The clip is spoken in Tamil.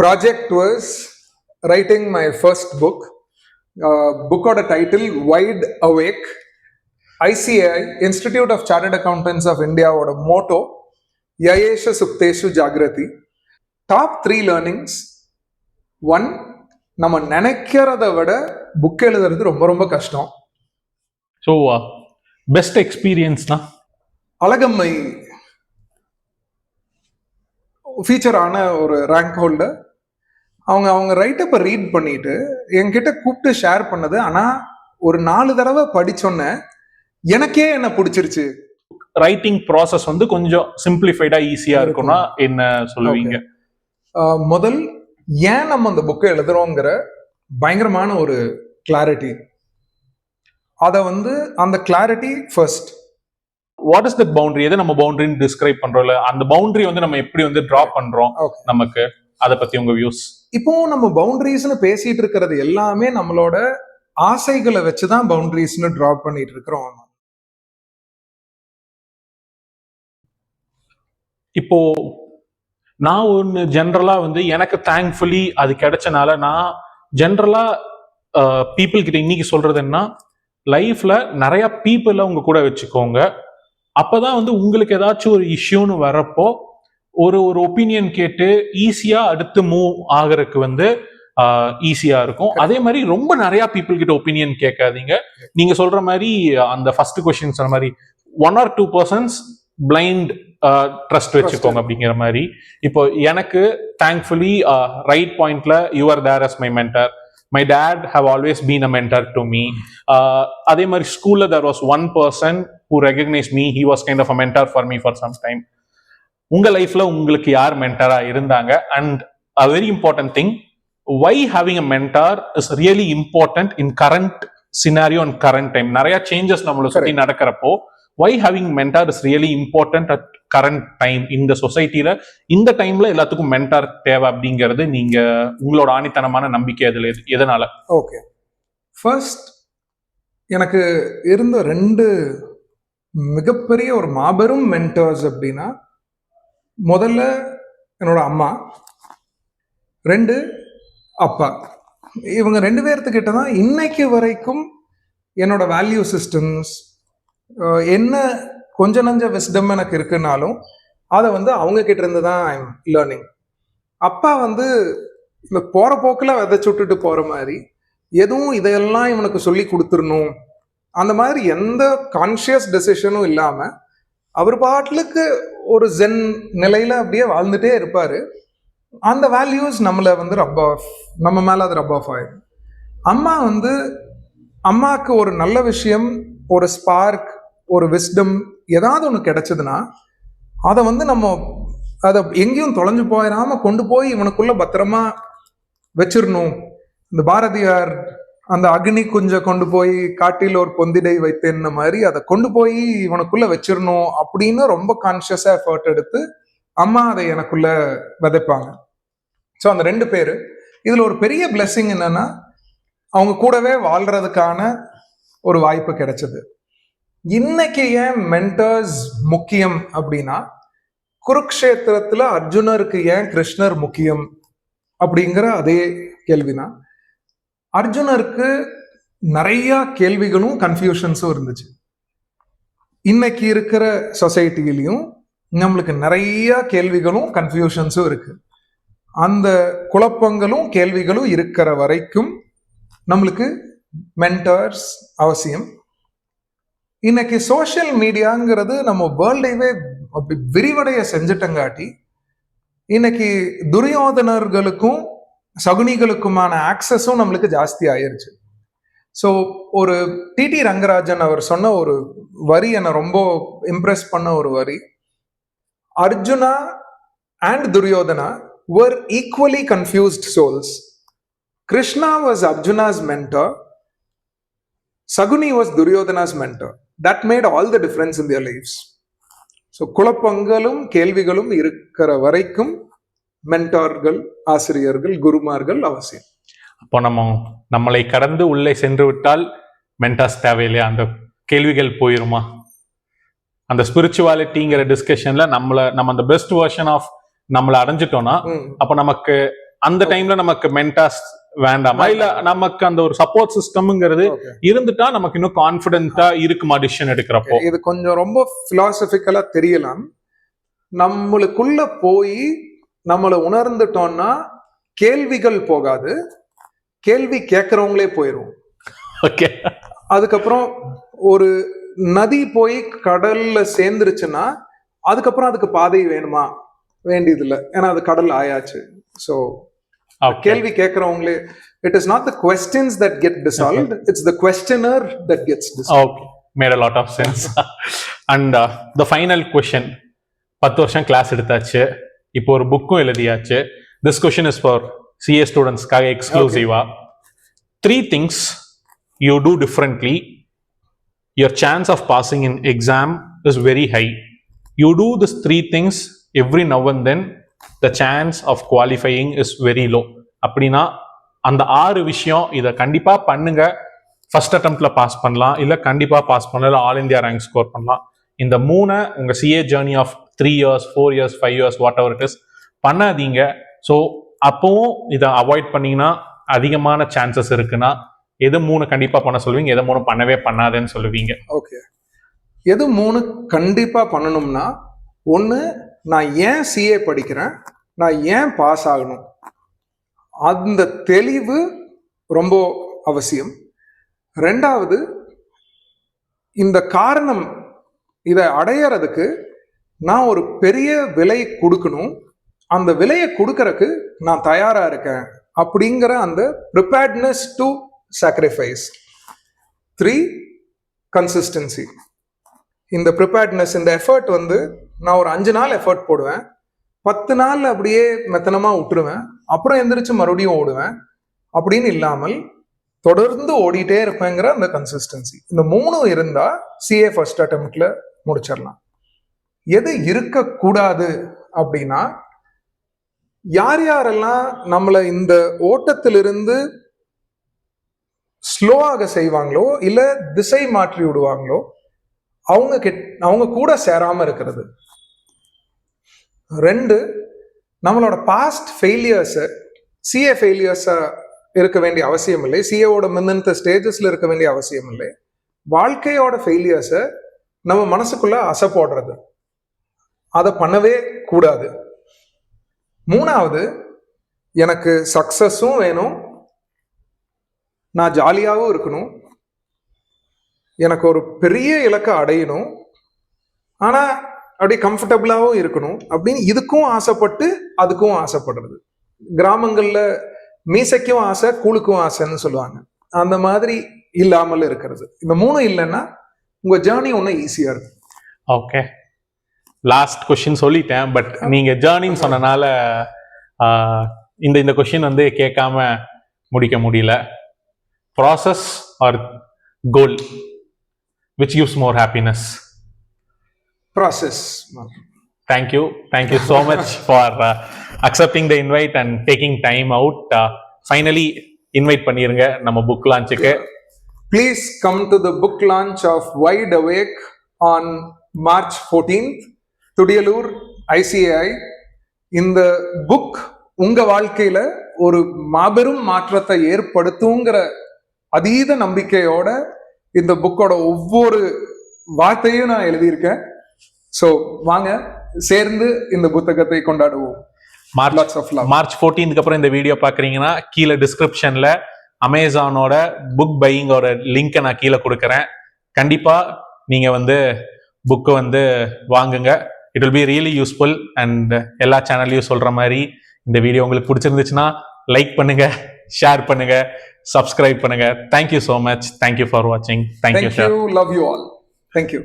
project was writing my first book. Book or a title, Wide Awake. ICAI, Institute of Chartered Accountants of India, ஓட motto, Yayesha Sukteshu Jagrati. Top 3 learnings. 1, நம்ம நினைக்கிறத விட புக் எழுதுறது ரொம்ப ரொம்ப கஷ்டம். ஸோ பெஸ்ட் எக்ஸ்பீரியன்ஸ்னா அழகம்மை ஃபீச்சரான ஒரு ரேங்க் ஹோல்டர் அவங்க ரைட்டப்பை ரீட் பண்ணிட்டு என்கிட்ட கூப்பிட்டு ஷேர் பண்ணது. ஆனால் ஒரு 4 தடவை படிச்சோன்ன எனக்கே என்ன பிடிச்சிருச்சு. ரைட்டிங் ப்ராசஸ் வந்து கொஞ்சம் சிம்பிளிஃபைடா ஈஸியா இருக்கும்னா என்ன சொல்லுவீங்க? முதல் ஏன் நம்ம அந்த புக்கை எழுதுறோங்கிற பயங்கரமான ஒரு கிளாரிட்டி. அதை வந்து அந்த clarity first. What is that boundary? எதை நம்ம பவுண்டரின்னு டிஸ்கிரைப் பண்றோம்ல, அந்த பவுண்டரி வந்து நம்ம எப்படி வந்து டிரா பண்றோம் நமக்கு, அதை பத்தி உங்க வியூஸ். இப்போ நம்ம பவுண்டரிஸ்னு பேசிட்டு இருக்கிறது எல்லாமே நம்மளோட ஆசைகளை வச்சுதான் பவுண்டரிஸ்னு டிரா பண்ணிட்டு இருக்கிறோம். இப்போ நான் ஒன்று ஜென்ரலா வந்து எனக்கு தேங்க்ஃபுல்லி அது கிடைச்சனால நான் ஜென்ரலா பீப்புள் கிட்ட இன்னைக்கு சொல்றது என்ன, லைஃப்ல நிறைய பீப்புளை உங்க கூட வச்சுக்கோங்க. அப்பதான் வந்து உங்களுக்கு ஏதாச்சும் ஒரு இஷ்யூன்னு வரப்போ ஒரு ஒப்பீனியன் கேட்டு ஈஸியா அடுத்து மூவ் ஆகிறதுக்கு வந்து ஈஸியா இருக்கும். அதே மாதிரி ரொம்ப நிறைய பீப்புள் கிட்ட ஒப்பீனியன் கேட்காதீங்க. நீங்க சொல்ற மாதிரி அந்த ஃபர்ஸ்ட் கொஸ்டின் சொன்ன மாதிரி 1 or 2 persons பிளைண்ட் ட்ரஸ்ட் வச்சுக்கோங்க அப்படிங்கிற மாதிரி. இப்போ எனக்கு தேங்க்ஃபுல்லி ரைட் பாயிண்ட்ல you're there as my mentor. My dad have always been a mentor to me. அதே மாதிரி ஸ்கூல்ல there was one person who recognized me. He was kind of a mentor for me for some time. உங்க லைஃப்ல உங்களுக்கு யார் மென்டரா இருந்தாங்க? And a very important thing, why having a mentor is really important in current scenario and current time. நிறைய சேஞ்சஸ் நம்மளை சுத்தி நடக்கிறப்போ why having mentor is really important at current time in the society. இந்த டைம்ல எல்லாத்துக்கும் மென்டார் தேவை அப்படிங்கிறது நீங்க உங்களோட ஆணித்தனமான நம்பிக்கை அதுல எதனால? ஓகே, ஃபர்ஸ்ட் எனக்கு இருந்த 2 மிகப்பெரிய ஒரு மாபெரும் மென்டர்ஸ் அப்படின்னா, முதல்ல என்னோட அம்மா, 2 அப்பா. இவங்க 2 பேர்த்துக்கிட்ட தான் இன்னைக்கு வரைக்கும் என்னோட வேல்யூ சிஸ்டம்ஸ் என்ன கொஞ்ச நஞ்ச விஸ்டம் எனக்கு இருக்குன்னாலும் அதை வந்து அவங்க கிட்ட இருந்து தான் ஐ எம் லேர்னிங். அப்பா வந்து இந்த போற போக்கில் விதைச்சு விட்டுட்டு போற மாதிரி எதுவும் இதையெல்லாம் இவனுக்கு சொல்லி கொடுத்துடணும் அந்த மாதிரி எந்த கான்ஷியஸ் டெசிஷனும் இல்லாம அவர் பாட்டுக்கு ஒரு ஜென் நிலையில அப்படியே வாழ்ந்துட்டே இருப்பாரு. அந்த வேல்யூஸ் நம்மளை வந்து நம்ம மேல அது ரப் ஆஃப் ஆயிடும். அம்மா வந்து அம்மாவுக்கு ஒரு நல்ல விஷயம், ஒரு ஸ்பார்க், ஒரு விஸ்டம் ஏதாவது ஒன்று கிடைச்சதுன்னா அதை வந்து நம்ம அதை எங்கேயும் தொலைஞ்சு போயிடாம கொண்டு போய் இவனுக்குள்ள பத்திரமா வச்சிடணும். இந்த பாரதியார் அந்த அக்னி குஞ்ச கொண்டு போய் காட்டில் ஒரு பொந்திடை வைத்தேன்ன மாதிரி அதை கொண்டு போய் இவனுக்குள்ள வச்சிடணும் அப்படின்னு ரொம்ப கான்சியஸா எஃபர்ட் எடுத்து அம்மா அதை எனக்குள்ள விதைப்பாங்க. ஸோ அந்த 2 பேர் இதுல ஒரு பெரிய பிளெஸிங் என்னன்னா, அவங்க கூடவே வாழ்றதுக்கான ஒரு வாய்ப்பு கிடைச்சது. இன்னைக்கு ஏன் மென்டர்ஸ் முக்கியம் அப்படின்னா, குருக்ஷேத்திரத்துல அர்ஜுனருக்கு ஏன் கிருஷ்ணர் முக்கியம் அப்படிங்கிற அதே கேள்விதான். அர்ஜுனருக்கு நிறைய கேள்விகளும் கன்ஃபியூஷன்ஸும் இருந்துச்சு. இன்னைக்கு இருக்கிற சொசைட்டிலையும் நம்மளுக்கு நிறைய கேள்விகளும் கன்ஃபியூஷன்ஸும் இருக்கு. அந்த குழப்பங்களும் கேள்விகளும் இருக்கிற வரைக்கும் நம்மளுக்கு மென்டர்ஸ் அவசியம். இன்னைக்கு சோஷியல் மீடியாங்கிறது நம்ம வேர்ல்டைவே விரிவடைய செஞ்சுட்டங்காட்டி இன்னைக்கு துரியோதனர்களுக்கும் சகுனிகளுக்குமான ஆக்சஸும் நம்மளுக்கு ஜாஸ்தி ஆயிருச்சு. ஸோ ஒரு டிடி ரங்கராஜன் அவர் சொன்ன ஒரு வரி என்னை ரொம்ப இம்ப்ரெஸ் பண்ண ஒரு வரி. Arjuna and Duryodhana were equally confused souls. Krishna was Arjuna's mentor. Saguni was Duryodhana's mentor. That made all the difference in their lives. So குழப்பங்களும் கேள்விகளும் இருக்கிற வரைக்கும் மென்டார்கள், ஆசிரியர்கள், குருமார்கள் அவசியம். அப்போ நம்மளை கடந்து உள்ளே சென்று விட்டால் மென்டார்ஸ் தேவையில்லையா? அந்த கேள்விகள் போயிருமா? அந்த ஸ்பிரிச்சுவாலிட்டிங்கிற டிஸ்கஷன்ல நம்ம அந்த பெஸ்ட் வெர்ஷன் ஆஃப் நம்மளை அடைஞ்சிட்டோம்னா அப்ப நமக்கு அந்த டைம்ல நமக்கு மென்டாஸ் வேண்டாமா, இல்ல நமக்கு அந்த ஒரு சப்போர்ட் சிஸ்டம்ங்கிறது Okay. இருந்துட்டா நமக்கு இன்னும் கான்பிடென்ட்டா இருக்குமா டிசிஷன் எடுக்கிறப்போ? இது கொஞ்சம் ரொம்ப பிலாசபிக்கலா தெரியலாம். நம்மளுக்குள்ள போய் நம்மள உணர்ந்துட்டோம்னா கேள்விகள் போகாது, கேள்வி கேட்கறவங்களே போயிரும். ஓகே. அதுக்கப்புறம் ஒரு நதி போய் கடல்ல சேர்ந்துருச்சுன்னா அதுக்கப்புறம் அதுக்கு பாதை வேணுமா, வேண்டியதில்லை, ஏன்னா அது கடல் ஆயாச்சு. ஸோ கேள்வி கேட்கறவங்களே, it is not the questions that get dissolved, it's the questioner that gets dissolved. Okay, made a lot of sense. And the final question, 10 வருஷம் கிளாஸ் எடுத்தாச்சு, இப்போ ஒரு புக்கும் எழுதியாச்சு. This question is for CA ஸ்டூடெண்ட்ஸ்க்காக எக்ஸ்க்ளூசிவா. 3 things you do differently, your chance of passing in exam is very high. You do these 3 things every now and then, the chance of qualifying is very low. அப்படின்னா அந்த 6 விஷயம் இதை கண்டிப்பா பண்ணுங்க, ஃபர்ஸ்ட் அட்டெம்ப்ட்ல பாஸ் பண்ணலாம், இல்ல கண்டிப்பா பாஸ் பண்ணல ஆல் இந்தியா ரேங்க் ஸ்கோர் பண்ணலாம். இந்த 3 உங்க CA journey of 3 years 4 years 5 years whatever it is பண்ணாதீங்க. ஸோ அப்பவும் இதை அவாய்ட் பண்ணீங்கன்னா அதிகமான சான்சஸ் இருக்குன்னா எது 3 கண்டிப்பா பண்ண சொல்லுவீங்க, எது 3 பண்ணவே பண்ணாதேன்னு சொல்லுவீங்க? ஓகே, எது 3 கண்டிப்பா பண்ணணும்னா, ஒன்று, நான் ஏன் CA படிக்கிறேன், நான் ஏன் பாஸ் ஆகணும், அந்த தெளிவு ரொம்ப அவசியம். 2வது, இந்த காரணம், இதை அடையறதுக்கு நான் ஒரு பெரிய விலை கொடுக்கணும், அந்த விலையை கொடுக்கறதுக்கு நான் தயாரா இருக்கேன் அப்படிங்கிற அந்த ப்ரிப்பேர்ட்னஸ் டு சாக்ரிஃபைஸ். 3, கன்சிஸ்டன்சி. இந்த ப்ரிப்பேர்ட்னஸ், இந்த எஃபர்ட் வந்து நான் ஒரு 5 நாள் எஃபர்ட் போடுவேன், 10 நாள் அப்படியே மெத்தனமா விட்டுருவேன், அப்புறம் எந்திரிச்சு மறுபடியும் ஓடுவேன் அப்படின்னு இல்லாமல் தொடர்ந்து ஓடிட்டே இருப்பேங்கிற அந்த கன்சிஸ்டன்சி. இந்த 3 இருந்தா CA ஃபர்ஸ்ட் அட்டெம்ப்ட்ல முடிச்சிடலாம். எது இருக்கக்கூடாது அப்படின்னா, யார் யாரெல்லாம் நம்மளை இந்த ஓட்டத்திலிருந்து ஸ்லோவாக செய்வாங்களோ இல்ல திசை மாற்றி விடுவாங்களோ அவங்க கூட சேராம இருக்கிறது. 2, நம்மளோட பாஸ்ட் ஃபெயிலியர்ஸை, CA ஃபெயிலியர்ஸா இருக்க வேண்டிய அவசியம் இல்லை, CAவோட முன்னெடுத்த ஸ்டேஜஸ்ல இருக்க வேண்டிய அவசியம் இல்லை. வாழ்க்கையோட ஃபெயிலியர்ஸை நம்ம மனசுக்குள்ள அசை போடுறது, அதை பண்ணவே கூடாது. 3வது, எனக்கு சக்சஸும் வேணும், நான் ஜாலியாகவும் இருக்கணும், எனக்கு ஒரு பெரிய இலக்கை அடையணும், ஆனால் அப்படியே கம்ஃபர்டபுளாகவும் இருக்கணும் அப்படின்னு இதுக்கும் ஆசைப்பட்டு அதுக்கும் ஆசைப்படுறது. கிராமங்களில் மீசைக்கும் ஆசை கூழுக்கும் ஆசைன்னு சொல்லுவாங்க, அந்த மாதிரி இல்லாமல் இருக்கிறது. இந்த 3 இல்லைன்னா உங்கள் ஜேர்னி ஒன்றும் ஈஸியாக இருக்கும். ஓகே, லாஸ்ட் கொஸ்டின் சொல்லிட்டேன், பட் நீங்க ஜேர்னின்னு சொன்னனால இந்த கொஸ்டின் வந்து கேட்காம முடிக்க முடியல. Process or goal, which gives more happiness? Process. Thank you so much for accepting the invite and taking time out. Finally invite பண்ணிருங்க நம்ம book launchக்கு. Please come to the book launch of Wide Awake on March 14th, Thudiyalur ICAI. இந்த புக் உங்க வாழ்க்கையில ஒரு மாபெரும் மாற்றத்தை ஏற்படுத்துங்கிற அதீத நம்பிக்கையோட இந்த புக்கோட ஒவ்வொரு வார்த்தையும் நான் எழுதியிருக்கேன். ஸோ வாங்க சேர்ந்து இந்த புத்தகத்தை கொண்டாடுவோம். மார்ச் 14th அப்புறம் இந்த வீடியோ பாக்குறீங்கன்னா கீழே டிஸ்கிரிப்ஷன்ல அமேசானோட புக் பையிங்கோட லிங்கை நான் கீழே கொடுக்குறேன். கண்டிப்பா நீங்க வந்து புக்கை வந்து வாங்குங்க. It will be really useful. And எல்லா சேனல்லையும் சொல்ற மாதிரி இந்த வீடியோ உங்களுக்கு பிடிச்சிருந்துச்சுன்னா லைக் பண்ணுங்க, ஷேர் பண்ணுங்க, சப்ஸ்கிரைப் பண்ணுங்க. Thank you so much. Thank you for வாட்சிங். Thank you. Love you all. Thank you.